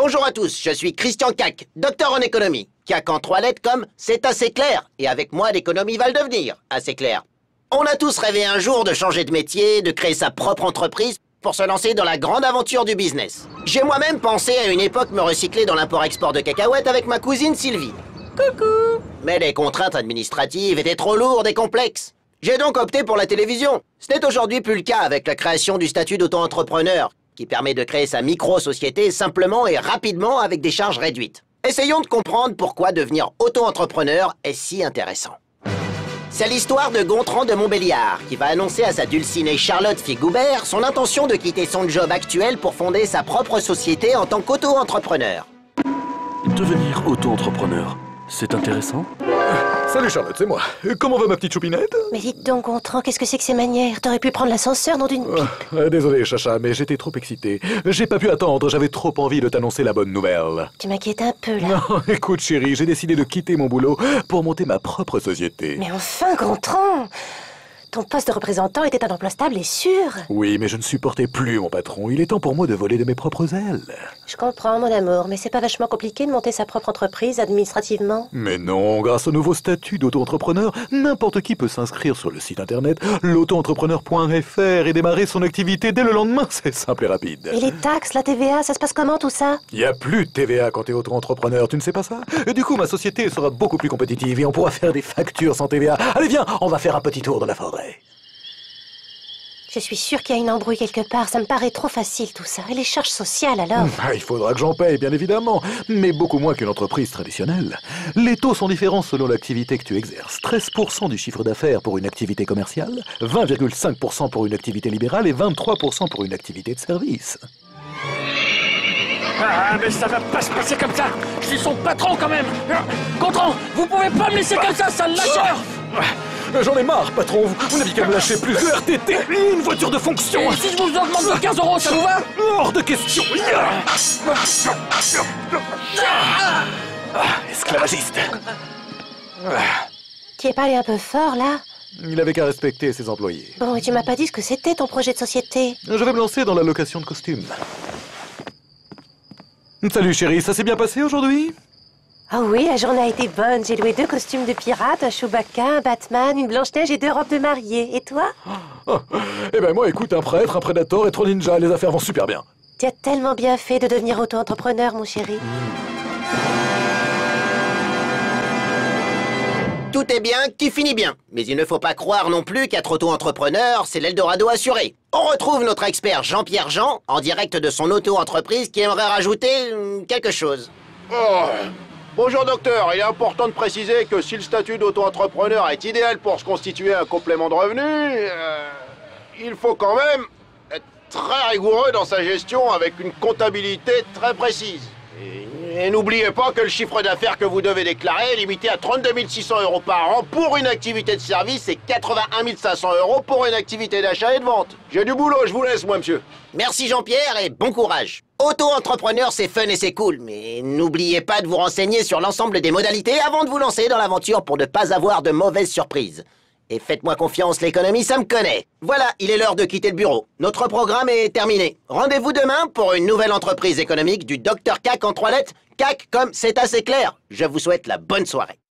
Bonjour à tous, je suis Christian Cac, docteur en économie. Cac en 3 lettres comme c'est assez clair. Et avec moi, l'économie va le devenir, assez clair. On a tous rêvé un jour de changer de métier, de créer sa propre entreprise pour se lancer dans la grande aventure du business. J'ai moi-même pensé à une époque me recycler dans l'import-export de cacahuètes avec ma cousine Sylvie. Coucou! Mais les contraintes administratives étaient trop lourdes et complexes. J'ai donc opté pour la télévision. Ce n'est aujourd'hui plus le cas avec la création du statut d'auto-entrepreneur, qui permet de créer sa micro-société simplement et rapidement avec des charges réduites. Essayons de comprendre pourquoi devenir auto-entrepreneur est si intéressant. C'est l'histoire de Gontran de Montbéliard, qui va annoncer à sa dulcinée Charlotte Figoubert son intention de quitter son job actuel pour fonder sa propre société en tant qu'auto-entrepreneur. Devenir auto-entrepreneur, c'est intéressant? Salut Charlotte, c'est moi. Comment va ma petite choupinette? Mais dites donc, Gontran, qu'est-ce que c'est que ces manières? T'aurais pu prendre l'ascenseur dans d'une pipe. Désolé, Chacha, mais j'étais trop excité. J'ai pas pu attendre, j'avais trop envie de t'annoncer la bonne nouvelle. Tu m'inquiètes un peu, là. Non, écoute chérie, j'ai décidé de quitter mon boulot pour monter ma propre société. Mais enfin, Gontran! Ton poste de représentant était un emploi stable et sûr. Oui, mais je ne supportais plus mon patron. Il est temps pour moi de voler de mes propres ailes. Je comprends, mon amour, mais c'est pas vachement compliqué de monter sa propre entreprise administrativement? Mais non, grâce au nouveau statut d'auto-entrepreneur, n'importe qui peut s'inscrire sur le site internet l'auto-entrepreneur.fr et démarrer son activité dès le lendemain. C'est simple et rapide. Et les taxes, la TVA, ça se passe comment tout ça? Il n'y a plus de TVA quand t'es auto-entrepreneur, tu ne sais pas ça? Et du coup, ma société sera beaucoup plus compétitive et on pourra faire des factures sans TVA. Allez, viens, on va faire un petit tour dans la forêt. Je suis sûre qu'il y a une embrouille quelque part, ça me paraît trop facile tout ça. Et les charges sociales alors? Il faudra que j'en paye, bien évidemment, mais beaucoup moins qu'une entreprise traditionnelle. Les taux sont différents selon l'activité que tu exerces. 13% du chiffre d'affaires pour une activité commerciale, 20,5% pour une activité libérale et 23% pour une activité de service. Ah, mais ça va pas se passer comme ça. Je suis son patron quand même. Gontran, vous pouvez pas me laisser comme ça, sale lâcheur. J'en ai marre, patron. Vous n'avez qu'à me lâcher plus de RTT. Une voiture de fonction. Et si je vous augmente de 15 €, ça vous va? Hors de question. Esclavagiste. Tu es pas allé un peu fort là? Il avait qu'à respecter ses employés. Bon, et tu m'as pas dit ce que c'était ton projet de société? Je vais me lancer dans la location de costumes. Salut chérie, ça s'est bien passé aujourd'hui? Ah oui, la journée a été bonne. J'ai loué 2 costumes de pirate, un Chewbacca, un Batman, une Blanche-Neige et 2 robes de mariée. Et toi? Eh ben moi, écoute, un prêtre, un prédateur et 3 ninjas, les affaires vont super bien. Tu as tellement bien fait de devenir auto-entrepreneur, mon chéri. Tout est bien qui finit bien. Mais il ne faut pas croire non plus qu'être auto-entrepreneur, c'est l'Eldorado assuré. On retrouve notre expert Jean-Pierre Jean, en direct de son auto-entreprise, qui aimerait rajouter quelque chose. Oh. Bonjour docteur, il est important de préciser que si le statut d'auto-entrepreneur est idéal pour se constituer un complément de revenu, il faut quand même être très rigoureux dans sa gestion avec une comptabilité très précise. Et n'oubliez pas que le chiffre d'affaires que vous devez déclarer est limité à 32 600 € par an pour une activité de service et 81 500 € pour une activité d'achat et de vente. J'ai du boulot, je vous laisse moi monsieur. Merci Jean-Pierre et bon courage. Auto-entrepreneur, c'est fun et c'est cool, mais n'oubliez pas de vous renseigner sur l'ensemble des modalités avant de vous lancer dans l'aventure pour ne pas avoir de mauvaises surprises. Et faites-moi confiance, l'économie, ça me connaît. Voilà, il est l'heure de quitter le bureau. Notre programme est terminé. Rendez-vous demain pour une nouvelle entreprise économique du Dr Cac en 3 lettres. Cac comme c'est assez clair. Je vous souhaite la bonne soirée.